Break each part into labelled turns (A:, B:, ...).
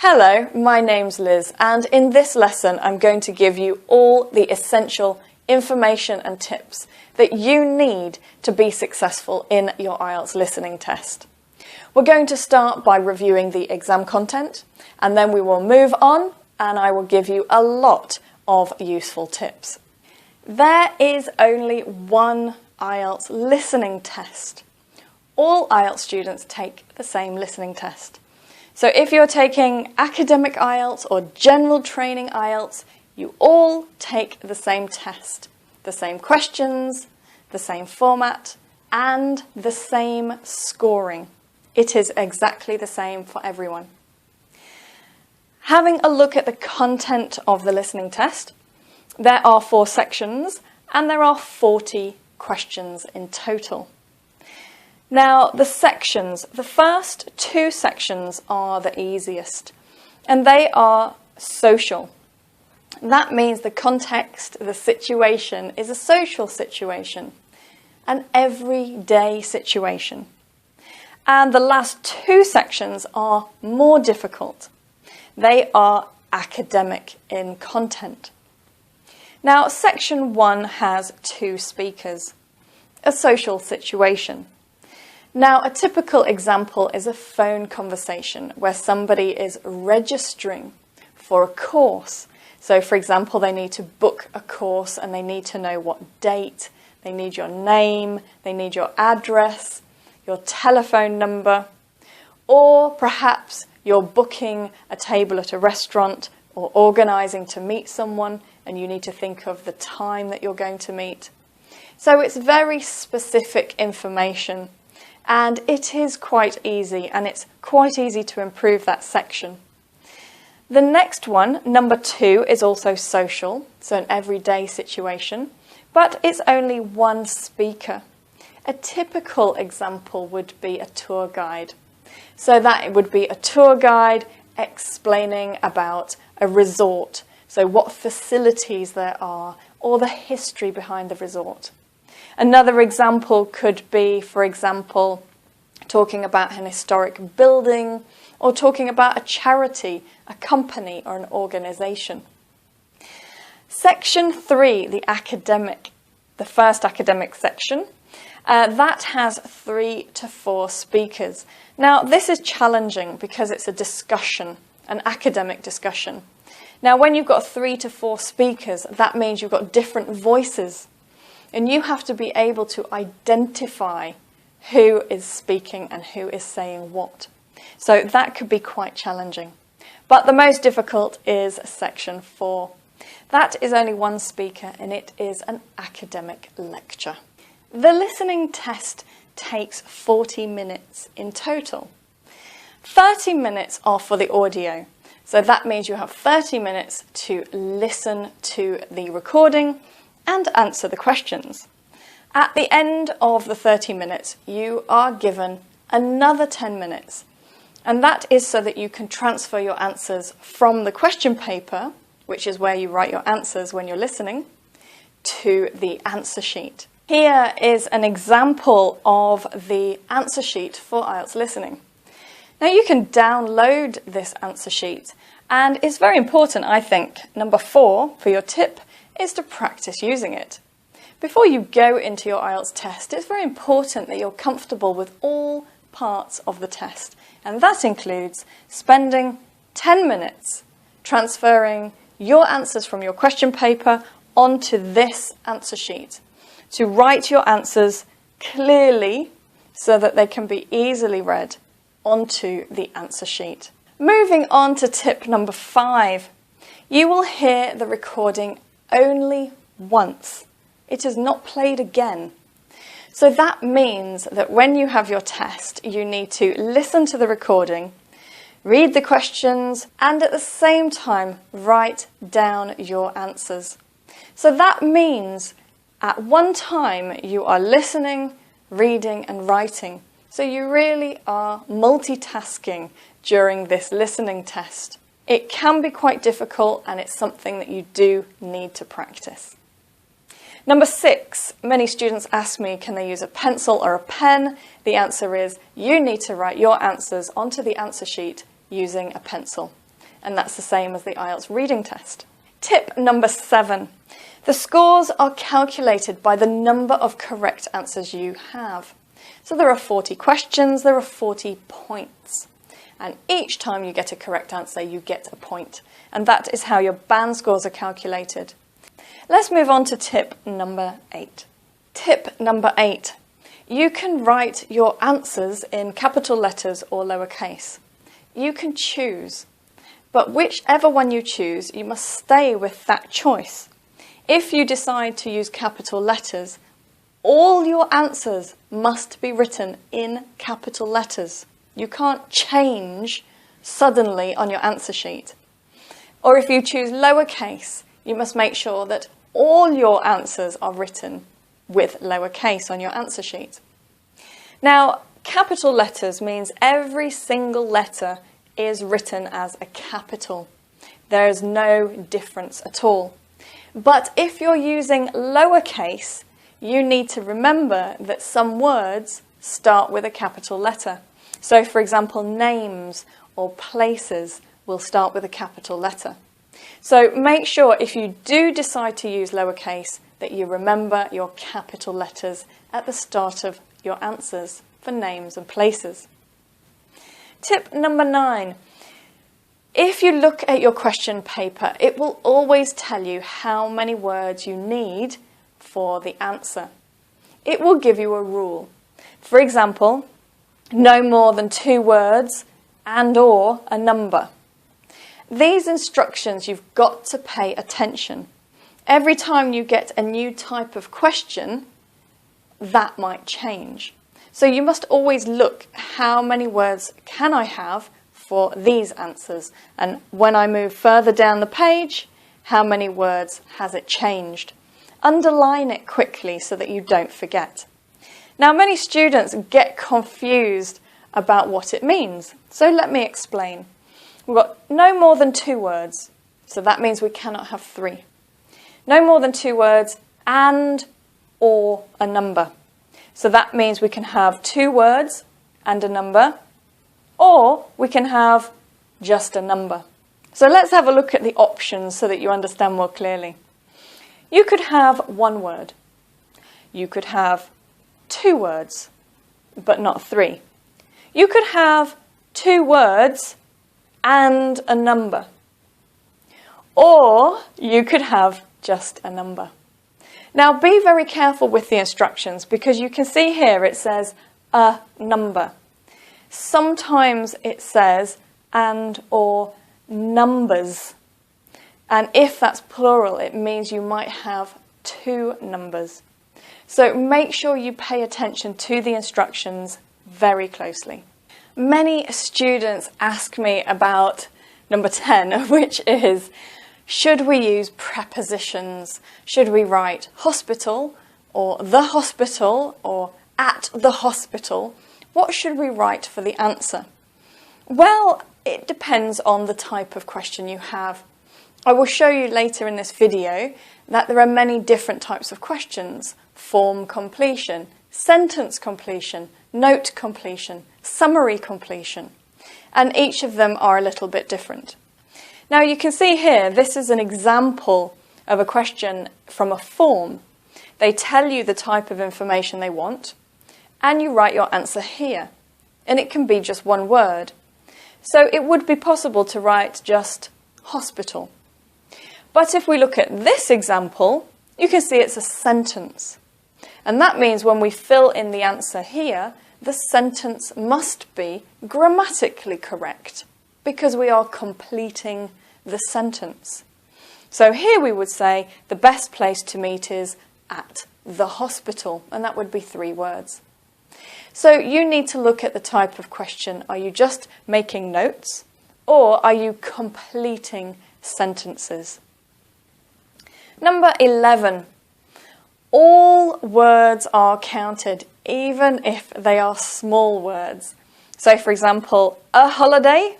A: Hello, my name's Liz, and in this lesson I'm going to give you all the essential information and tips that you need to be successful in your IELTS listening test. We're going to start by reviewing the exam content, and then we will move on and I will give you a lot of useful tips. There is only one IELTS listening test. All IELTS students take the same listening test. So if you're taking academic IELTS or general training IELTS, you all take the same test, the same questions, the same format, and the same scoring. It is exactly the same for everyone. Having a look at the content of the listening test, there are 4 sections and there are 40 questions in total. Now, the first 2 sections are the easiest, and they are social. That means the context, the situation is a social situation, an everyday situation. And the last 2 sections are more difficult. They are academic in content. Now, section 1 has 2 speakers, a social situation. Now, a typical example is a phone conversation where somebody is registering for a course. So, for example, they need to book a course and they need to know what date, they need your name, they need your address, your telephone number, or perhaps you're booking a table at a restaurant or organising to meet someone and you need to think of the time that you're going to meet. So it's very specific information. And it is quite easy, and it's quite easy to improve that section. The next one, number 2, is also social, so an everyday situation, but it's only one speaker. A typical example would be a tour guide. So that would be a tour guide explaining about a resort, so what facilities there are, or the history behind the resort. Another example could be, for example, talking about an historic building or talking about a charity, a company or an organisation. Section 3, the first academic section, that has 3 to 4 speakers. Now, this is challenging because it's a discussion, an academic discussion. Now, when you've got 3 to 4 speakers, that means you've got different voices. And you have to be able to identify who is speaking and who is saying what. So that could be quite challenging. But the most difficult is section 4. That is only one speaker and it is an academic lecture. The listening test takes 40 minutes in total. 30 minutes are for the audio. So that means you have 30 minutes to listen to the recording and answer the questions. At the end of the 30 minutes, you are given another 10 minutes. And that is so that you can transfer your answers from the question paper, which is where you write your answers when you're listening, to the answer sheet. Here is an example of the answer sheet for IELTS listening. Now you can download this answer sheet, and it's very important, I think. Number 4 for your tip is to practice using it. Before you go into your IELTS test, it's very important that you're comfortable with all parts of the test. And that includes spending 10 minutes transferring your answers from your question paper onto this answer sheet. To write your answers clearly so that they can be easily read onto the answer sheet. Moving on to tip number 5. You will hear the recording only once. It is not played again. So that means that when you have your test, you need to listen to the recording, read the questions, and at the same time, write down your answers. So that means at one time you are listening, reading, and writing. So you really are multitasking during this listening test. It can be quite difficult, and it's something that you do need to practice. Number 6, many students ask me, can they use a pencil or a pen? The answer is you need to write your answers onto the answer sheet using a pencil. and that's the same as the IELTS reading test. Tip number 7. The scores are calculated by the number of correct answers you have. So there are 40 questions, there are 40 points. And each time you get a correct answer, you get a point. And that is how your band scores are calculated. Let's move on to tip number 8. Tip number 8. You can write your answers in capital letters or lowercase. You can choose, but whichever one you choose, you must stay with that choice. If you decide to use capital letters, all your answers must be written in capital letters. You can't change suddenly on your answer sheet. Or if you choose lowercase, you must make sure that all your answers are written with lowercase on your answer sheet. Now, capital letters means every single letter is written as a capital. There is no difference at all. But if you're using lowercase, you need to remember that some words start with a capital letter. So, for example, names or places will start with a capital letter. So make sure if you do decide to use lowercase that you remember your capital letters at the start of your answers for names and places. Tip number 9. If you look at your question paper, it will always tell you how many words you need for the answer. It will give you a rule. For example, no more than 2 words and/or a number. These instructions, you've got to pay attention. Every time you get a new type of question, that might change. So you must always look, how many words can I have for these answers? And when I move further down the page, how many words has it changed? Underline it quickly so that you don't forget. Now, many students get confused about what it means. So let me explain. We've got no more than 2 words. So that means we cannot have 3. No more than 2 words and or a number. So that means we can have 2 words and a number, or we can have just a number. So let's have a look at the options so that you understand more clearly. You could have 1 word. You could have 2 words, but not 3. You could have 2 words and a number. Or you could have just a number. Now be very careful with the instructions, because you can see here it says a number. Sometimes it says and or numbers. And if that's plural, it means you might have 2 numbers. So make sure you pay attention to the instructions very closely. Many students ask me about number 10, which is, should we use prepositions? Should we write hospital or the hospital or at the hospital? What should we write for the answer? Well, it depends on the type of question you have. I will show you later in this video that there are many different types of questions: form completion, sentence completion, note completion, summary completion, and each of them are a little bit different. Now you can see here, this is an example of a question from a form. They tell you the type of information they want, and you write your answer here, and it can be just 1 word. So it would be possible to write just hospital. But if we look at this example, you can see it's a sentence. And that means when we fill in the answer here, the sentence must be grammatically correct, because we are completing the sentence. So here we would say the best place to meet is at the hospital, and that would be 3 words. So you need to look at the type of question. Are you just making notes, or are you completing sentences? Number 11. All words are counted, even if they are small words. So for example, a holiday,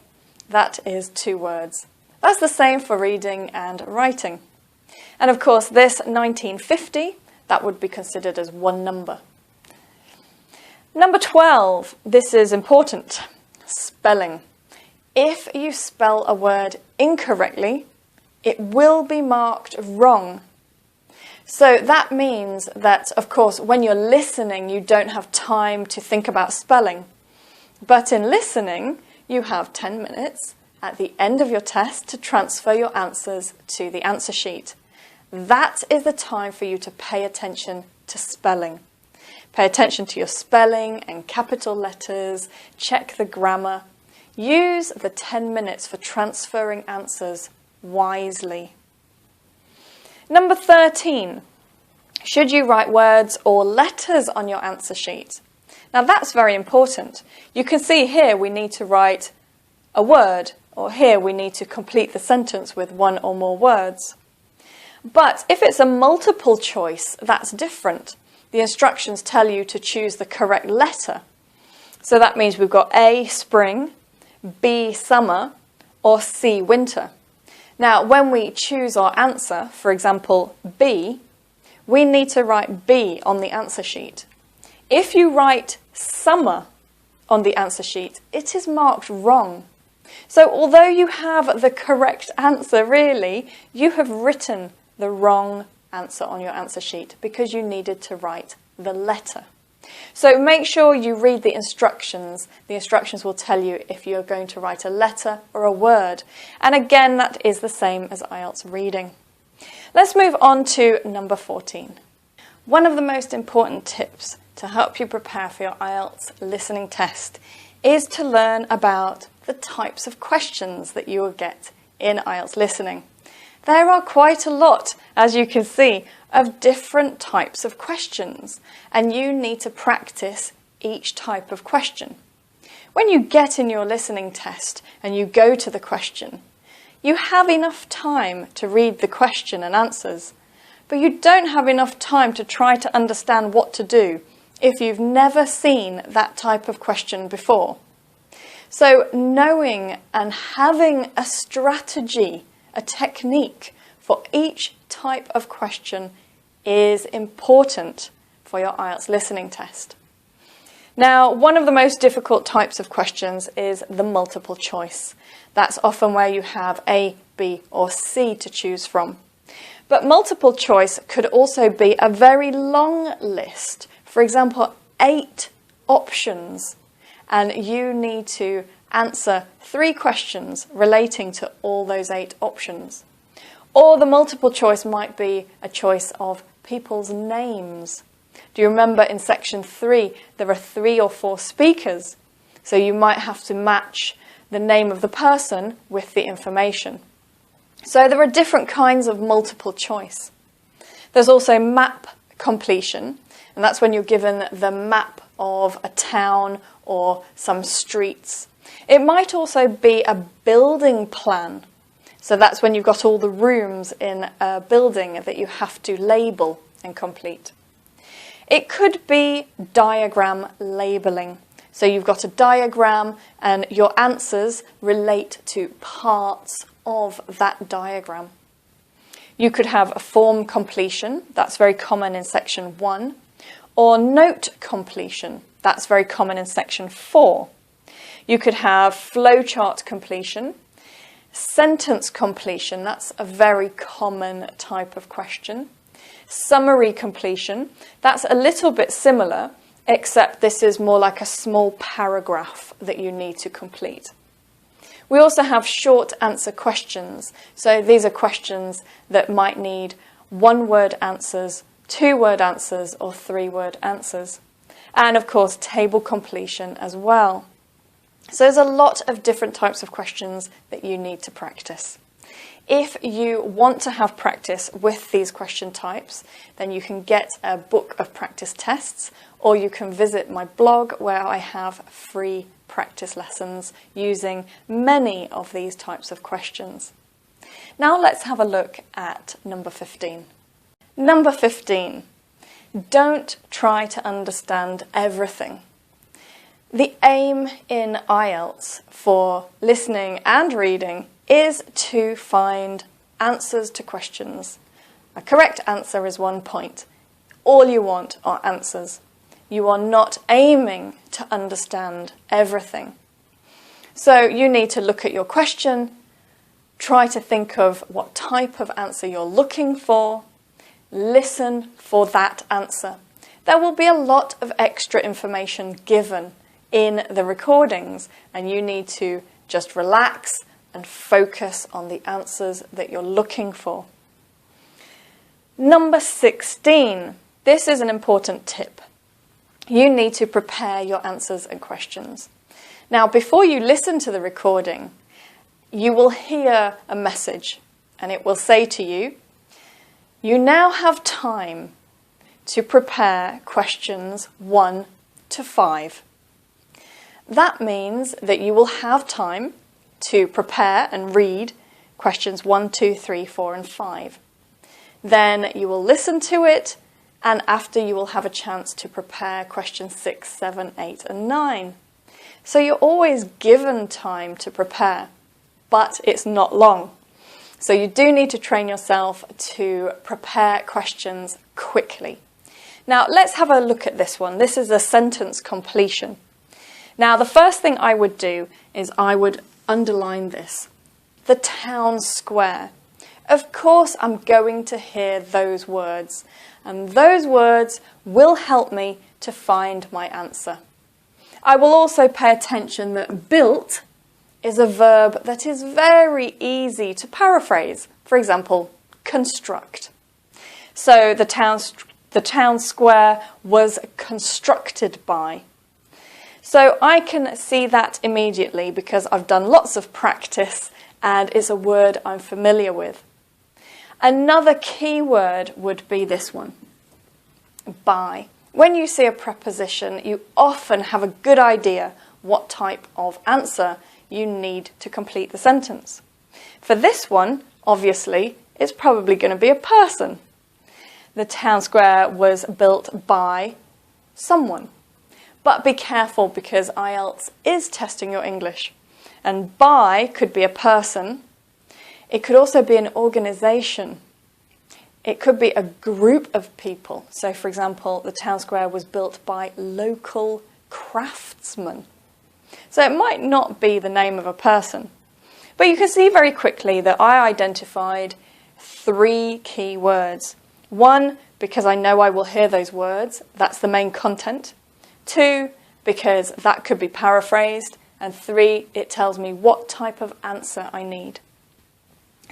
A: that is 2 words. That's the same for reading and writing. And of course, this 1950, that would be considered as 1 number. Number 12, this is important, spelling. If you spell a word incorrectly, it will be marked wrong. So that means that, of course, when you're listening, you don't have time to think about spelling. But in listening, you have 10 minutes at the end of your test to transfer your answers to the answer sheet. That is the time for you to pay attention to spelling. Pay attention to your spelling and capital letters, check the grammar. Use the 10 minutes for transferring answers wisely. Number 13, should you write words or letters on your answer sheet? Now that's very important. You can see here we need to write a word, or here we need to complete the sentence with one or more words. But if it's a multiple choice, that's different. The instructions tell you to choose the correct letter. So that means we've got A, spring, B, summer, or C, winter. Now, when we choose our answer, for example, B, we need to write B on the answer sheet. If you write summer on the answer sheet, it is marked wrong. So although you have the correct answer, really, you have written the wrong answer on your answer sheet because you needed to write the letter. So make sure you read the instructions. The instructions will tell you if you're going to write a letter or a word. And again, that is the same as IELTS reading. Let's move on to number 14. One of the most important tips to help you prepare for your IELTS listening test is to learn about the types of questions that you will get in IELTS listening. There are quite a lot, as you can see, of different types of questions, and you need to practice each type of question. When you get in your listening test and you go to the question, you have enough time to read the question and answers, but you don't have enough time to try to understand what to do if you've never seen that type of question before. So knowing and having a strategy, a technique for each type of question is important for your IELTS listening test. Now, one of the most difficult types of questions is the multiple choice. That's often where you have A, B, or C to choose from. But multiple choice could also be a very long list. For example, 8 options, and you need to answer 3 questions relating to all those 8 options. Or the multiple choice might be a choice of people's names. Do you remember in section 3, there are 3 or 4 speakers, so you might have to match the name of the person with the information. So there are different kinds of multiple choice. There's also map completion, and that's when you're given the map of a town or some streets. It might also be a building plan. So that's when you've got all the rooms in a building that you have to label and complete. It could be diagram labeling. So you've got a diagram and your answers relate to parts of that diagram. You could have a form completion. That's very common in section 1. Or note completion. That's very common in section 4. You could have flowchart completion. Sentence completion, that's a very common type of question. Summary completion, that's a little bit similar, except this is more like a small paragraph that you need to complete. We also have short answer questions. So these are questions that might need 1-word answers, 2-word answers, or 3-word answers. And of course, table completion as well. So there's a lot of different types of questions that you need to practice. If you want to have practice with these question types, then you can get a book of practice tests, or you can visit my blog where I have free practice lessons using many of these types of questions. Now let's have a look at number 15. Number 15, don't try to understand everything. The aim in IELTS for listening and reading is to find answers to questions. A correct answer is 1 point. All you want are answers. You are not aiming to understand everything. So you need to look at your question, try to think of what type of answer you're looking for, listen for that answer. There will be a lot of extra information given in the recordings, and you need to just relax and focus on the answers that you're looking for. Number 16. This is an important tip. You need to prepare your answers and questions. Now, before you listen to the recording, you will hear a message, and it will say to you, you now have time to prepare questions 1 to 5. That means that you will have time to prepare and read questions 1, 2, 3, 4, and 5. Then you will listen to it, and after you will have a chance to prepare questions 6, 7, 8, and 9. So you're always given time to prepare, but it's not long. So you do need to train yourself to prepare questions quickly. Now let's have a look at this one. This is a sentence completion. Now the first thing I would do is I would underline this. The town square. Of course I'm going to hear those words, and those words will help me to find my answer. I will also pay attention that built is a verb that is very easy to paraphrase. For example, construct. So the town square was constructed by. So I can see that immediately because I've done lots of practice and it's a word I'm familiar with. Another key word would be this one, by. When you see a preposition, you often have a good idea what type of answer you need to complete the sentence. For this one, obviously, it's probably going to be a person. The town square was built by someone. But be careful because IELTS is testing your English. And by could be a person. It could also be an organisation. It could be a group of people. So, for example, the town square was built by local craftsmen. So it might not be the name of a person. But you can see very quickly that I identified 3 key words. 1, because I know I will hear those words. That's the main content. 2, because that could be paraphrased. And 3, it tells me what type of answer I need.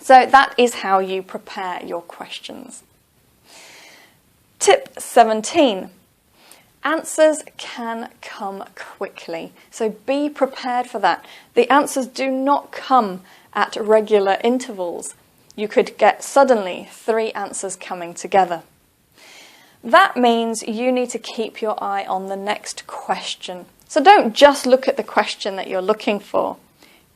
A: So that is how you prepare your questions. Tip 17. Answers can come quickly, so be prepared for that. The answers do not come at regular intervals. You could get suddenly 3 answers coming together. That means you need to keep your eye on the next question. So don't just look at the question that you're looking for.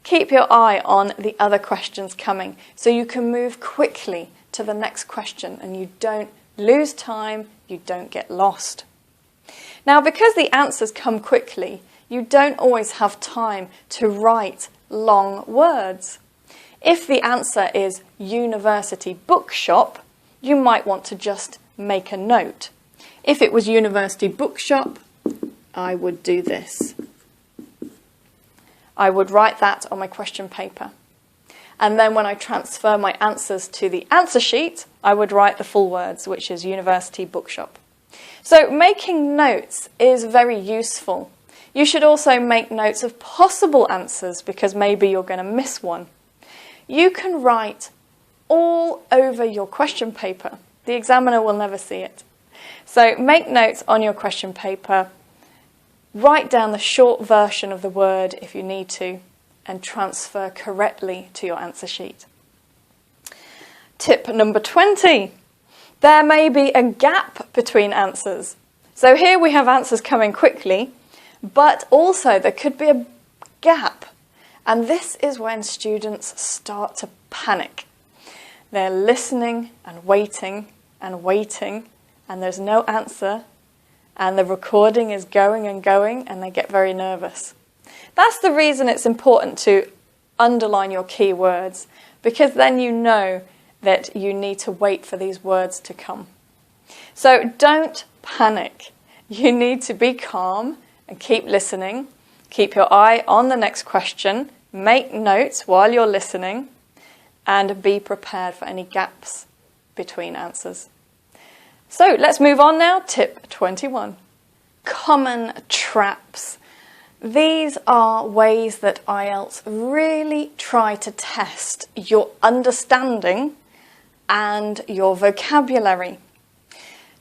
A: Keep your eye on the other questions coming so you can move quickly to the next question and you don't lose time, you don't get lost. Now, because the answers come quickly, you don't always have time to write long words. If the answer is university bookshop, you might want to just make a note. If it was university bookshop, I would do this. I would write that on my question paper. And then when I transfer my answers to the answer sheet, I would write the full words, which is university bookshop. So making notes is very useful. You should also make notes of possible answers because maybe you're going to miss one. You can write all over your question paper. The examiner will never see it. So make notes on your question paper. Write down the short version of the word if you need to and transfer correctly to your answer sheet. Tip number 20. There may be a gap between answers. So here we have answers coming quickly, but also there could be a gap. And this is when students start to panic. They're listening and waiting, and there's no answer. And the recording is going and going, and they get very nervous. That's the reason it's important to underline your key words, because then you know that you need to wait for these words to come. So don't panic. You need to be calm and keep listening. Keep your eye on the next question, make notes while you're listening, and be prepared for any gaps between answers. So let's move on now. Tip 21. Common traps. These are ways that IELTS really try to test your understanding and your vocabulary.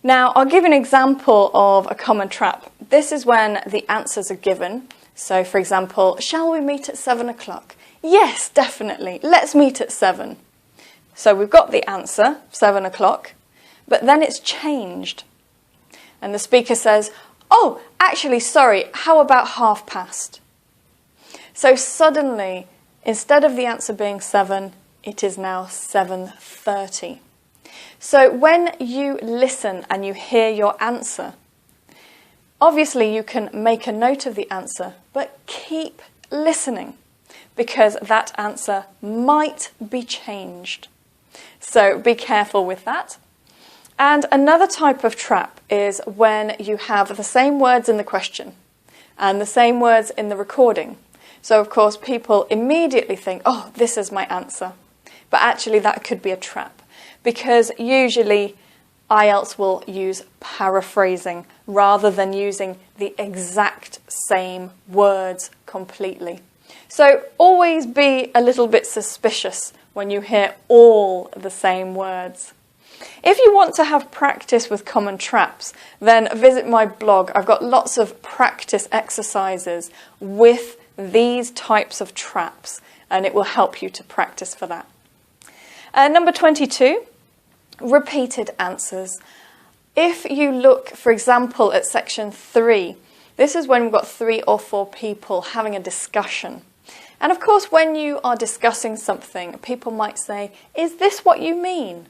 A: Now, I'll give an example of a common trap. This is when the answers are given. So, for example, shall we meet at 7 o'clock? Yes, definitely. Let's meet at 7. So we've got the answer, 7 o'clock, but then it's changed. And the speaker says, oh, actually, sorry, how about past? So suddenly, instead of the answer being 7, it is now 7:30. So when you listen and you hear your answer, obviously you can make a note of the answer, but keep listening because that answer might be changed. So be careful with that. And another type of trap is when you have the same words in the question and the same words in the recording. So of course people immediately think, oh, this is my answer. But actually that could be a trap because usually IELTS will use paraphrasing rather than using the exact same words completely. So always be a little bit suspicious when you hear all the same words. If you want to have practice with common traps, then visit my blog. I've got lots of practice exercises with these types of traps, and it will help you to practice for that. Number 22, repeated answers. If you look, for example, at section 3, this is when we've got 3 or 4 people having a discussion. And of course, when you are discussing something, people might say, is this what you mean?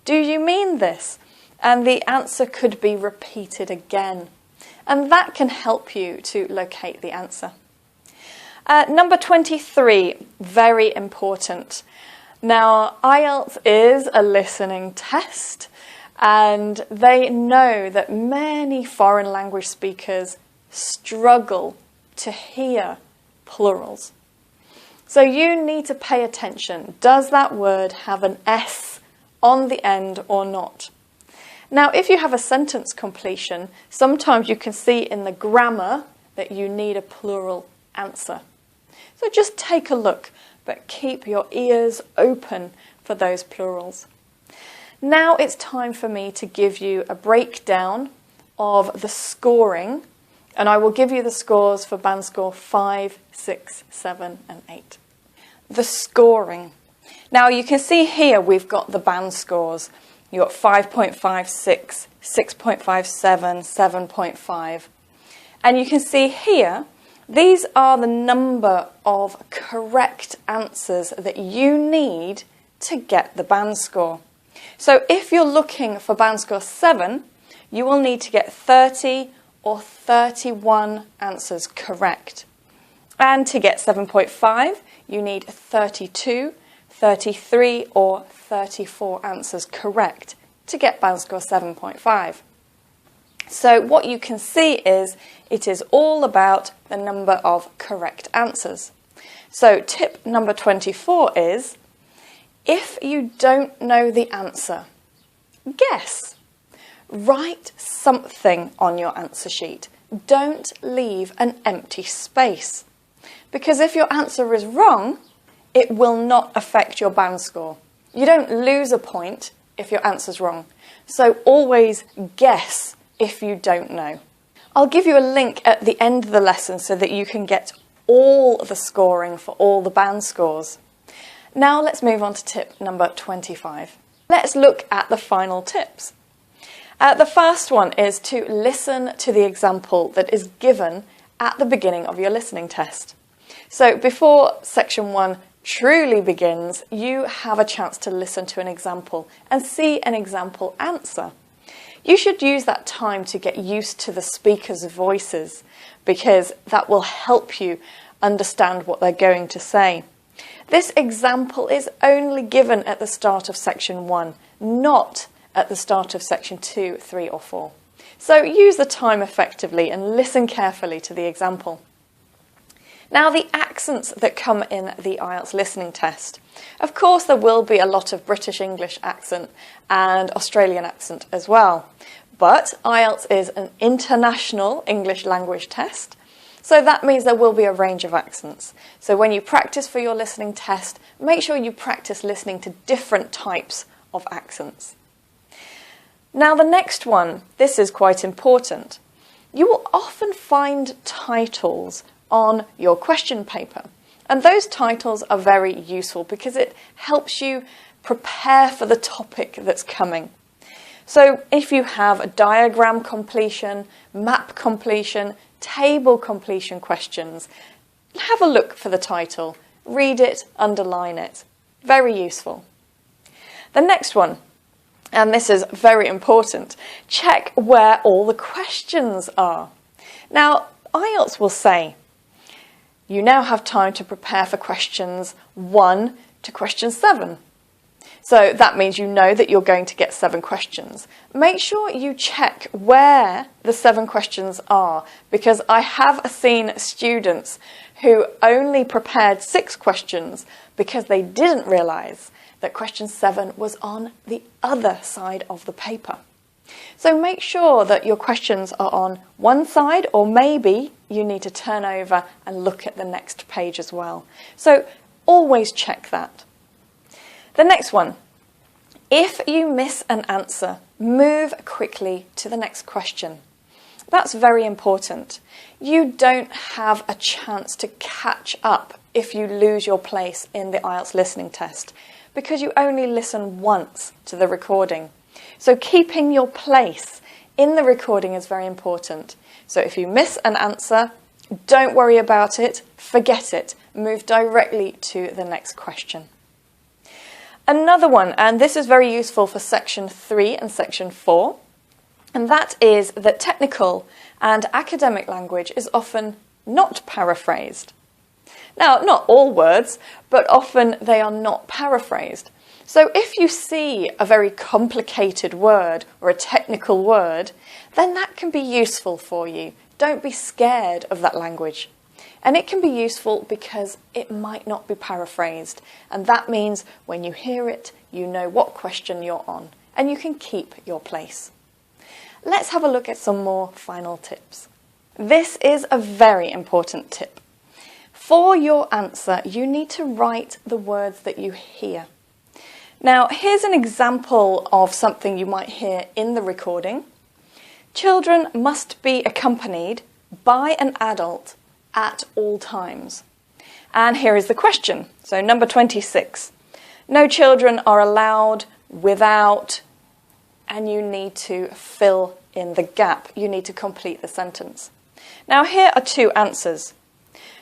A: Do you mean this? And the answer could be repeated again. And that can help you to locate the answer. Number 23, very important. Now, IELTS is a listening test, and they know that many foreign language speakers struggle to hear plurals. So you need to pay attention. Does that word have an S on the end or not? Now, if you have a sentence completion, sometimes you can see in the grammar that you need a plural answer. So just take a look, but keep your ears open for those plurals. Now it's time for me to give you a breakdown of the scoring, and I will give you the scores for band score 5, 6, 7 and 8. The scoring. Now you can see here we've got the band scores. You've got 5.56, 6.57, 7.5. And you can see here, these are the number of correct answers that you need to get the band score. So if you're looking for band score 7, you will need to get 30 or 31 answers correct. And to get 7.5, you need 32, 33 or 34 answers correct to get band score 7.5. So what you can see is it is all about the number of correct answers. So tip number 24 is, if you don't know the answer, guess. Write something on your answer sheet. Don't leave an empty space. Because if your answer is wrong, it will not affect your band score. You don't lose a point if your answer's wrong. So always guess if you don't know. I'll give you a link at the end of the lesson so that you can get all the scoring for all the band scores. Now let's move on to tip number 25. Let's look at the final tips. The first one is to listen to the example that is given at the beginning of your listening test. So before section 1 truly begins, you have a chance to listen to an example and see an example answer. You should use that time to get used to the speaker's voices because that will help you understand what they're going to say. This example is only given at the start of section 1, not at the start of section 2, 3 or 4. So use the time effectively and listen carefully to the example. Now, the accents that come in the IELTS listening test. Of course, there will be a lot of British English accent and Australian accent as well. But IELTS is an international English language test, so that means there will be a range of accents. So when you practice for your listening test, make sure you practice listening to different types of accents. Now, the next one, this is quite important. You will often find titles on your question paper, and those titles are very useful because it helps you prepare for the topic that's coming. So if you have a diagram completion, map completion, table completion questions, have a look for the title, read it, underline it. Very useful. The next one, and this is very important, check where all the questions are. Now, IELTS will say, you now have time to prepare for questions 1 to question 7. So that means you know that you're going to get 7 questions. Make sure you check where the 7 questions are, because I have seen students who only prepared 6 questions because they didn't realise that question 7 was on the other side of the paper. So make sure that your questions are on one side, or maybe you need to turn over and look at the next page as well. So always check that. The next one, if you miss an answer, move quickly to the next question. That's very important. You don't have a chance to catch up if you lose your place in the IELTS listening test, because you only listen once to the recording. So keeping your place in the recording is very important. So if you miss an answer, don't worry about it, forget it, move directly to the next question. Another one, and this is very useful for section 3 and section 4, and that is that technical and academic language is often not paraphrased. Now, not all words, but often they are not paraphrased. So if you see a very complicated word or a technical word, then that can be useful for you. Don't be scared of that language. And it can be useful because it might not be paraphrased. And that means when you hear it, you know what question you're on, and you can keep your place. Let's have a look at some more final tips. This is a very important tip. For your answer, you need to write the words that you hear. Now, here's an example of something you might hear in the recording. Children must be accompanied by an adult at all times. And here is the question. So number 26. No children are allowed without, and you need to fill in the gap. You need to complete the sentence. Now here are 2 answers.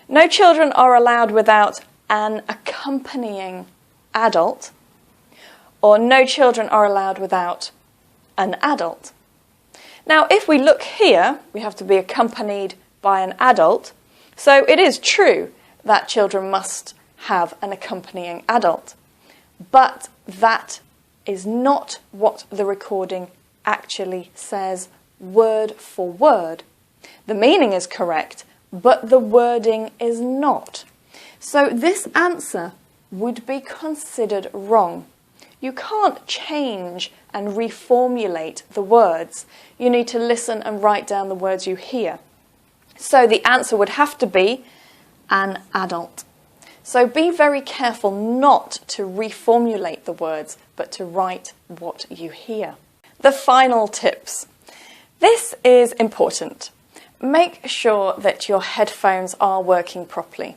A: No children are allowed without an accompanying adult, or no children are allowed without an adult. Now, if we look here, we have to be accompanied by an adult. So it is true that children must have an accompanying adult. But that is not what the recording actually says word for word. The meaning is correct, but the wording is not. So this answer would be considered wrong. You can't change and reformulate the words. You need to listen and write down the words you hear. So the answer would have to be an adult. So be very careful not to reformulate the words, but to write what you hear. The final tips. This is important. Make sure that your headphones are working properly.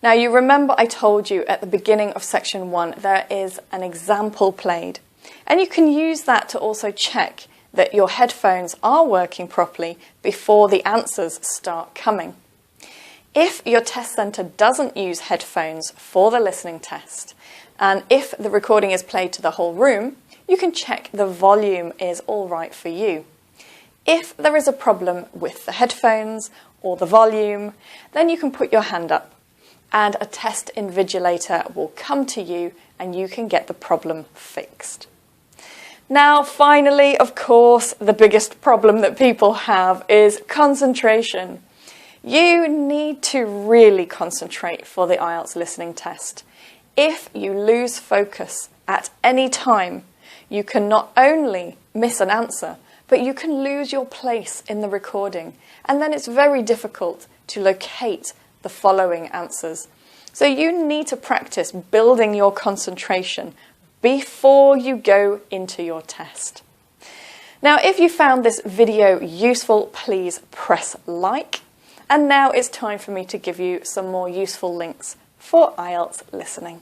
A: Now, you remember I told you at the beginning of section 1 there is an example played, and you can use that to also check that your headphones are working properly before the answers start coming. If your test centre doesn't use headphones for the listening test, and if the recording is played to the whole room, you can check the volume is all right for you. If there is a problem with the headphones or the volume, then you can put your hand up and a test invigilator will come to you and you can get the problem fixed. Now, finally, of course, the biggest problem that people have is concentration. You need to really concentrate for the IELTS listening test. If you lose focus at any time, you can not only miss an answer, but you can lose your place in the recording, and then it's very difficult to locate the following answers. So you need to practice building your concentration before you go into your test. Now, if you found this video useful, please press like. And now it's time for me to give you some more useful links for IELTS listening.